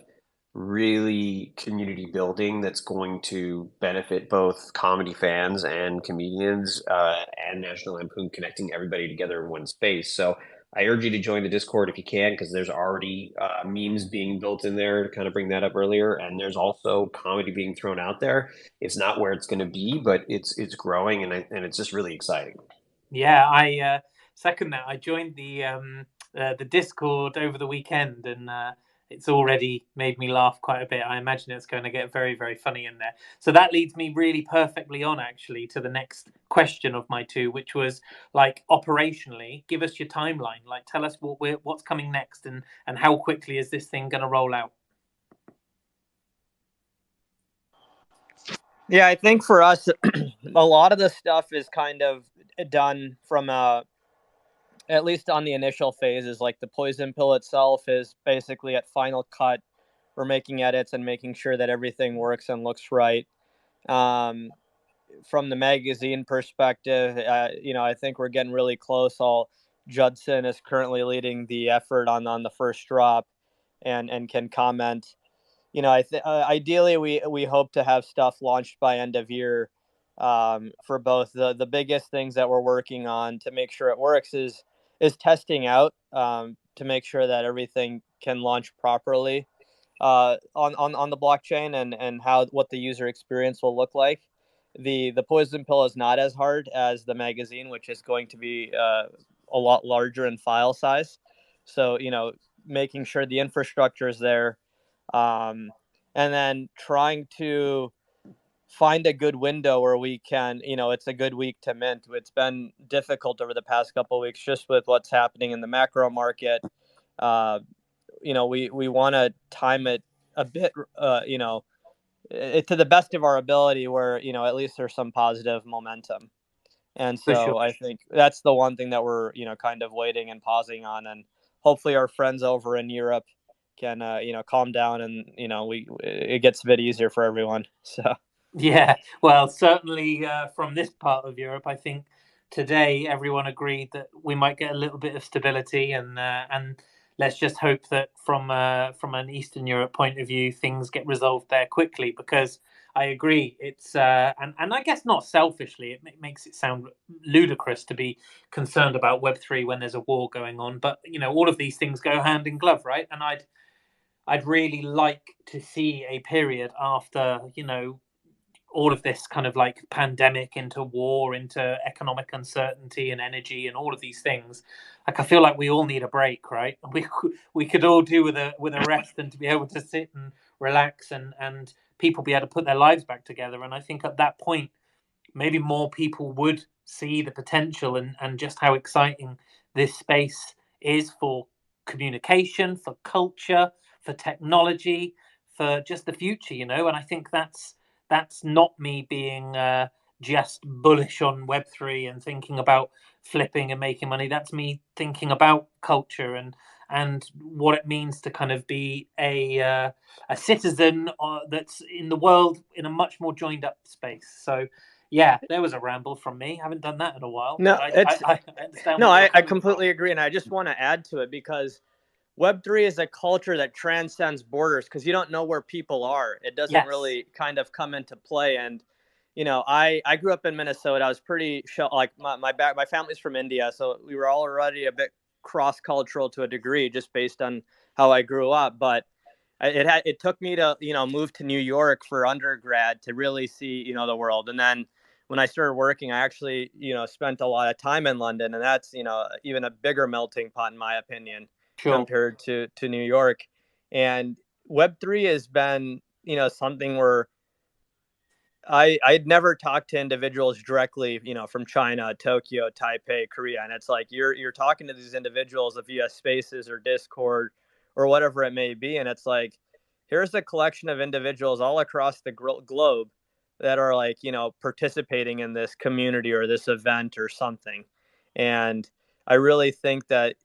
really community building that's going to benefit both comedy fans and comedians, and National Lampoon connecting everybody together in one space. So I urge you to join the Discord if you can, because there's already memes being built in there to kind of bring that up earlier, and there's also comedy being thrown out there. It's not where it's going to be, but it's growing, and it's just really exciting. Yeah, I second that. I joined the Discord over the weekend, and it's already made me laugh quite a bit. I imagine it's going to get very, very funny in there. So that leads me really perfectly on, actually, to the next question of my two, which was like operationally, give us your timeline. Like, tell us what's coming next, and how quickly is this thing going to roll out? Yeah, I think for us, a lot of the stuff is kind of done from at least on the initial phases. Like the poison pill itself is basically at final cut. We're making edits and making sure that everything works and looks right. From the magazine perspective, I think we're getting really close. Judson is currently leading the effort on the first drop, and can comment. Ideally we hope to have stuff launched by end of year. For both the biggest things that we're working on to make sure it works is testing out, to make sure that everything can launch properly on the blockchain, and what the user experience will look like. The poison pill is not as hard as the magazine, which is going to be a lot larger in file size. So making sure the infrastructure is there, and then trying to find a good window where we can, it's a good week to mint. It's been difficult over the past couple of weeks just with what's happening in the macro market. We want to time it a bit, to the best of our ability, where at least there's some positive momentum. And so sure. I think that's the one thing that we're kind of waiting and pausing on, and hopefully our friends over in Europe can calm down, and it gets a bit easier for everyone. So yeah, well, certainly from this part of Europe, I think today everyone agreed that we might get a little bit of stability, and let's just hope that from an Eastern Europe point of view, things get resolved there quickly. Because I agree, it's and I guess not selfishly, it makes it sound ludicrous to be concerned about Web3 when there's a war going on, but all of these things go hand in glove, right? And I'd really like to see a period after all of this kind of like pandemic into war, into economic uncertainty and energy and all of these things. Like, I feel like we all need a break, right? We could all do with a rest, and to be able to sit and relax, and people be able to put their lives back together. And I think at that point, maybe more people would see the potential, and just how exciting this space is for communication, for culture, for technology, for just the future, And I think that's not me being just bullish on Web3 and thinking about flipping and making money. That's me thinking about culture, and what it means to kind of be a citizen that's in the world in a much more joined up space. So yeah, there was a ramble from me. I haven't done that in a while. No, but I understand. no, I completely agree, and I just want to add to it, because Web3 is a culture that transcends borders, because you don't know where people are. It doesn't really kind of come into play. And, I grew up in Minnesota. I was pretty like my family's from India, so we were all already a bit cross-cultural to a degree, just based on how I grew up. But it took me to, move to New York for undergrad to really see, the world. And then when I started working, I actually, spent a lot of time in London, and that's, even a bigger melting pot, in my opinion, compared to New York. And Web3 has been, something where I'd never talked to individuals directly, from China, Tokyo, Taipei, Korea. And it's like, you're talking to these individuals via Spaces or Discord or whatever it may be. And it's like, here's a collection of individuals all across the globe that are like, participating in this community or this event or something. And I really think that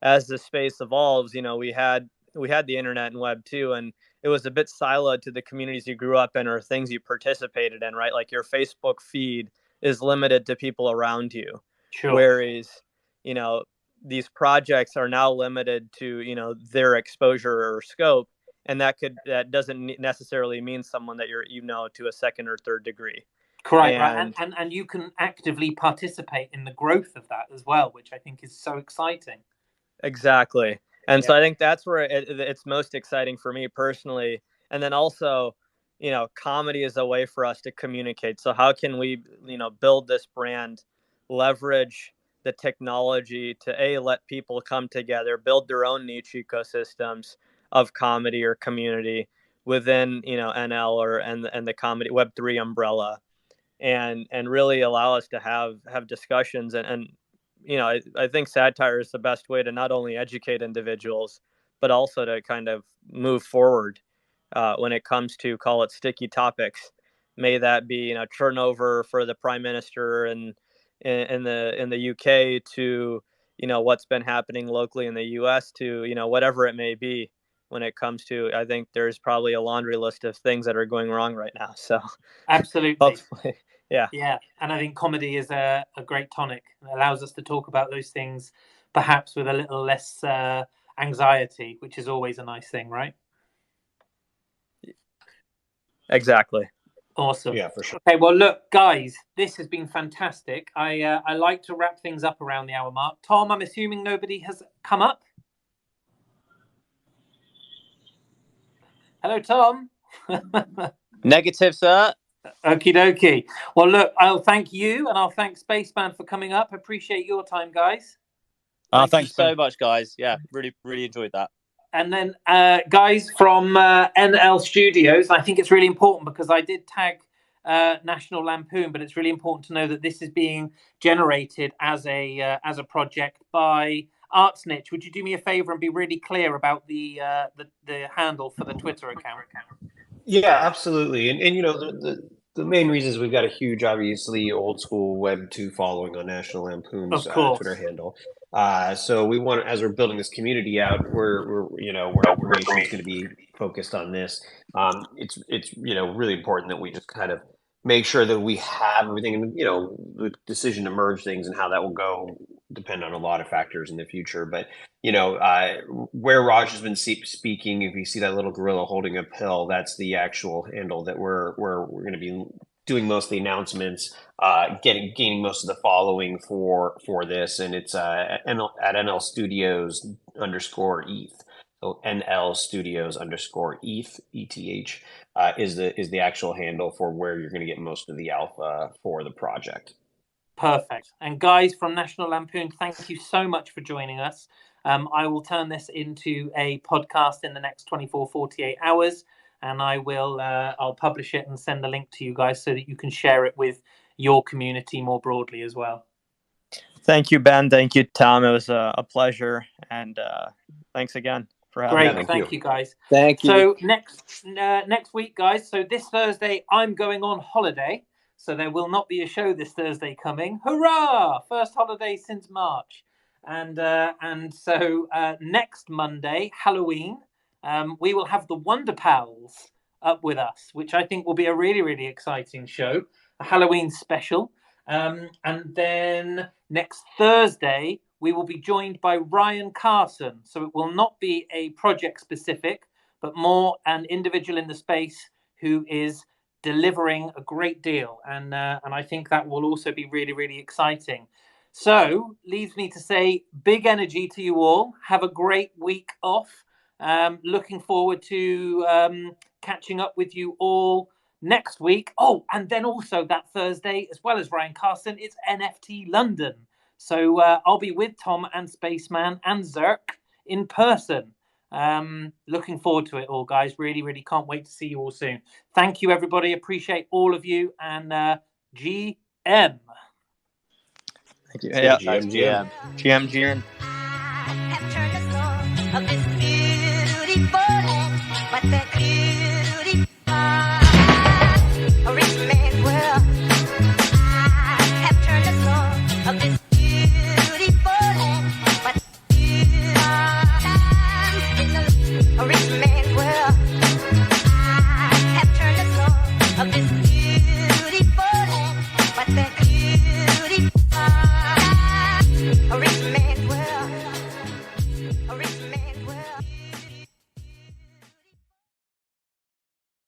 as the space evolves, we had the internet and web too, and it was a bit siloed to the communities you grew up in or things you participated in, right? Like your Facebook feed is limited to people around you. Whereas, these projects are now limited to, their exposure or scope. And that doesn't necessarily mean someone that you're, to a second or third degree. Correct, right. And you can actively participate in the growth of that as well, which I think is so exciting. Exactly. And so I think that's where it's most exciting for me personally. And then also, comedy is a way for us to communicate. So how can we, build this brand, leverage the technology to let people come together, build their own niche ecosystems of comedy or community within NL and the comedy Web3 umbrella, and really allow us to have discussions and I think satire is the best way to not only educate individuals but also to kind of move forward when it comes to, call it, sticky topics. May that be turnover for the prime minister and in the UK to what's been happening locally in the US to whatever it may be. When it comes to, I think there's probably a laundry list of things that are going wrong right now. So absolutely, hopefully, yeah. And I think comedy is a great tonic. It allows us to talk about those things perhaps with a little less anxiety, which is always a nice thing, right? Exactly. Awesome. Yeah, for sure. Okay, well, look, guys, this has been fantastic. I like to wrap things up around the hour mark. Tom, I'm assuming nobody has come up? Hello, Tom. Negative, sir. Okie dokie. Well, look, I'll thank you and I'll thank Spaceman for coming up. Appreciate your time, guys. Thank you so much, guys. Yeah, really, really enjoyed that. And then, guys from NL Studios, I think it's really important because I did tag National Lampoon, but it's really important to know that this is being generated as a project by Artsnitch. Would you do me a favor and be really clear about the handle for the Twitter account? Yeah, absolutely. And the main reason is we've got a huge, obviously, old school Web2 following on National Lampoon's Twitter handle. So we want, as we're building this community out, where information is going to be focused on this. It's really important that we just kind of make sure that we have everything, and the decision to merge things and how that will go depend on a lot of factors in the future. But where Raj has been speaking, if you see that little gorilla holding a pill, that's the actual handle that we're going to be doing most of the announcements, gaining most of the following for this, and it's at NL Studios _ETH. So NL Studios _ETH, ETH, is the actual handle for where you're going to get most of the alpha for the project. Perfect. And guys from National Lampoon, thank you so much for joining us. I will turn this into a podcast in the next 24, 48 hours, and I'll publish it and send the link to you guys so that you can share it with your community more broadly as well. Thank you, Ben. Thank you, Tom. It was a pleasure, and thanks again for having me. Great. Thank you, guys. Thank you. So next week, guys, so this Thursday, I'm going on holiday. So there will not be a show this Thursday coming. Hurrah! First holiday since March. And so next Monday, Halloween, we will have the Wonder Pals up with us, which I think will be a really, really exciting show, a Halloween special. And then next Thursday, we will be joined by Ryan Carson. So it will not be a project specific, but more an individual in the space who is delivering a great deal, and I think that will also be really, really exciting. So leaves me to say big energy to you all. Have a great week off. Looking forward to catching up with you all next week. Oh, and then also that Thursday, as well as Ryan Carson, it's NFT London. So I'll be with Tom and Spaceman and Zerk in person. Looking forward to it all, guys. Really, really can't wait to see you all soon. Thank you, everybody. Appreciate all of you. And GM. Thank you. Yeah, GM. GM.